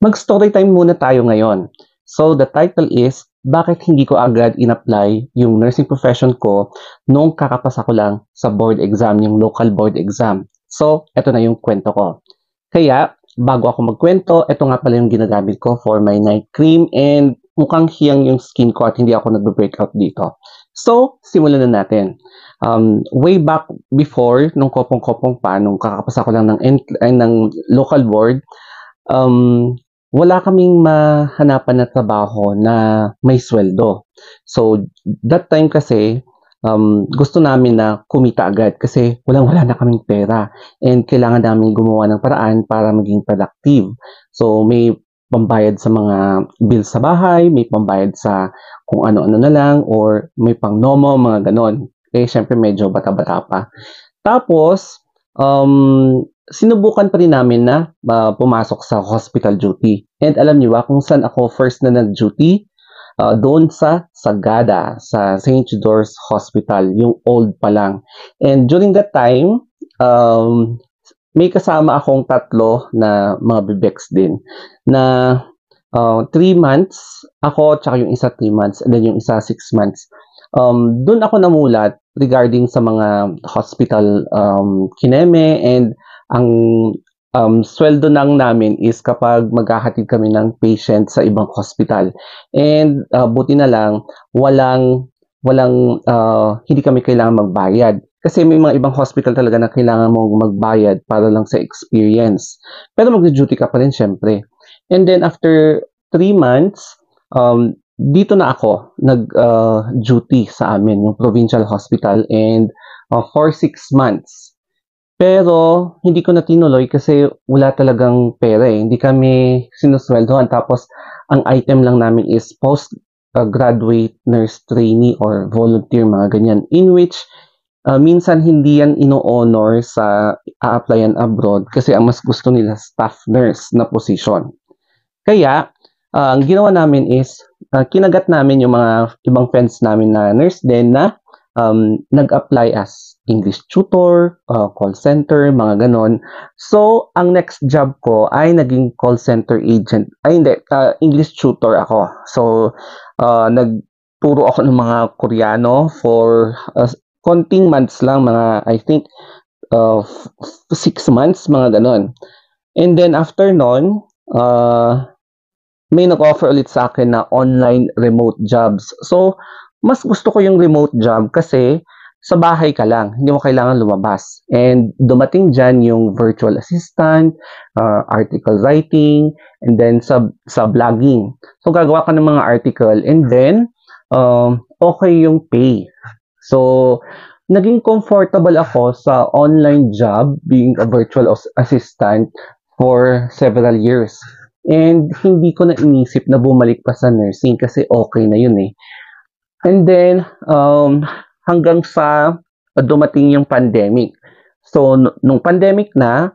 Mag-story time muna tayo ngayon. So, the title is, bakit hindi ko agad in-apply yung nursing profession ko nung kakapasa ko lang sa board exam, yung local board exam. So, eto na yung kwento ko. Kaya, bago ako magkwento, eto nga pala yung ginagamit ko for my night cream and mukhang hiyang yung skin ko at hindi ako nagbe-breakout dito. So, simulan na natin. Way back before, nung kopong-kopong pa, nung kakapasa ko lang ng local board, um, wala kaming mahanapan na trabaho na may sweldo. So, that time kasi, gusto namin na kumita agad kasi walang-wala na kaming pera and kailangan namin gumawa ng paraan para maging productive. So, may pambayad sa mga bills sa bahay, may pambayad sa kung ano-ano na lang, or may pang-nomo, mga ganon. Eh, syempre medyo bata-bata pa. Tapos, sinubukan pa rin namin na pumasok sa hospital duty. And alam niyo ba kung saan ako first na nag-duty? Doon sa Sagada, sa St. George's Hospital, yung old pa lang. And during that time, may kasama akong tatlo na mga bibeks din na 3 months ako, tsaka yung isa 3 months, and then yung isa 6 months. Doon ako namulat regarding sa mga hospital kineme, and ang sweldo lang namin is kapag maghahatid kami ng patient sa ibang hospital. And buti na lang, hindi kami kailangan magbayad. Kasi may mga ibang hospital talaga na kailangan mong magbayad para lang sa experience. Pero mag-duty ka pa rin syempre. And then after 3 months, dito na ako nag-duty sa amin, yung provincial hospital, and for 6 months. Pero hindi ko na tinuloy kasi wala talagang pera eh. Hindi kami sinusweldohan. Tapos ang item lang namin is post-graduate nurse trainee or volunteer, mga ganyan. In which minsan hindi yan ino-honor sa a-applyan abroad kasi ang mas gusto nila staff nurse na position. Kaya, ang ginawa namin is, kinagat namin yung mga ibang friends namin na nurse din na nag-apply as English tutor, call center, mga ganon. So, ang next job ko ay naging call center agent. Ay, hindi, English tutor ako. So, nagturo ako ng mga Koreano for konting months lang, mga, I think, 6 months, mga ganon. And then, after nun, may nag-offer ulit sa akin na online remote jobs. So, mas gusto ko yung remote job kasi sa bahay ka lang, hindi mo kailangan lumabas. And dumating dyan yung virtual assistant, article writing, and then sa blogging. So, gagawa ka ng mga article, and then, okay yung pay. So, naging comfortable ako sa online job, being a virtual assistant for several years. And hindi ko na inisip na bumalik pa sa nursing kasi okay na yun eh. And then, hanggang sa dumating yung pandemic. So, nung pandemic na,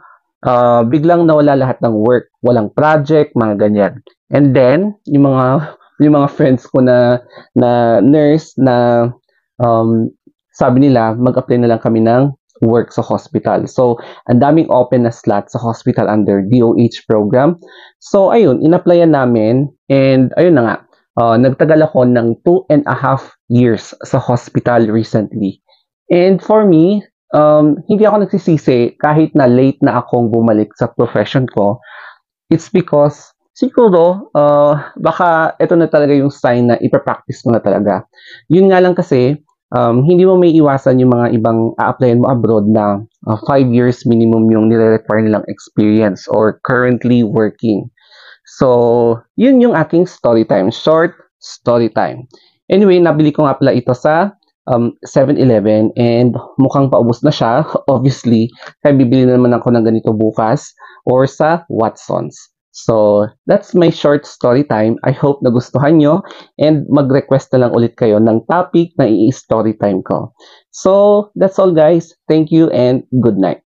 biglang nawala lahat ng work. Walang project, mga ganyan. And then, yung mga friends ko na nurse na sabi nila, mag-apply na lang kami ng work sa hospital. So, ang daming open na slot sa hospital under DOH program. So, ayun, in-applyan namin, and ayun na nga, nagtagal ako ng 2.5 years sa hospital recently. And for me, hindi ako nagsisisi kahit na late na akong bumalik sa profession ko. It's because, siguro, baka ito na talaga yung sign na ipapractice mo na talaga. Yun nga lang kasi, hindi mo may iwasan yung mga ibang a-applyan mo abroad na 5 years minimum yung nire-require nilang experience or currently working. So, yun yung aking story time. Short story time. Anyway, nabili ko nga pala ito sa 7-Eleven and mukhang paubos na siya, obviously. Kaya bibili na naman ako ng ganito bukas or sa Watsons. So, that's my short story time. I hope nagustuhan nyo and mag-request na lang ulit kayo ng topic na i-story time ko. So, that's all guys. Thank you and good night.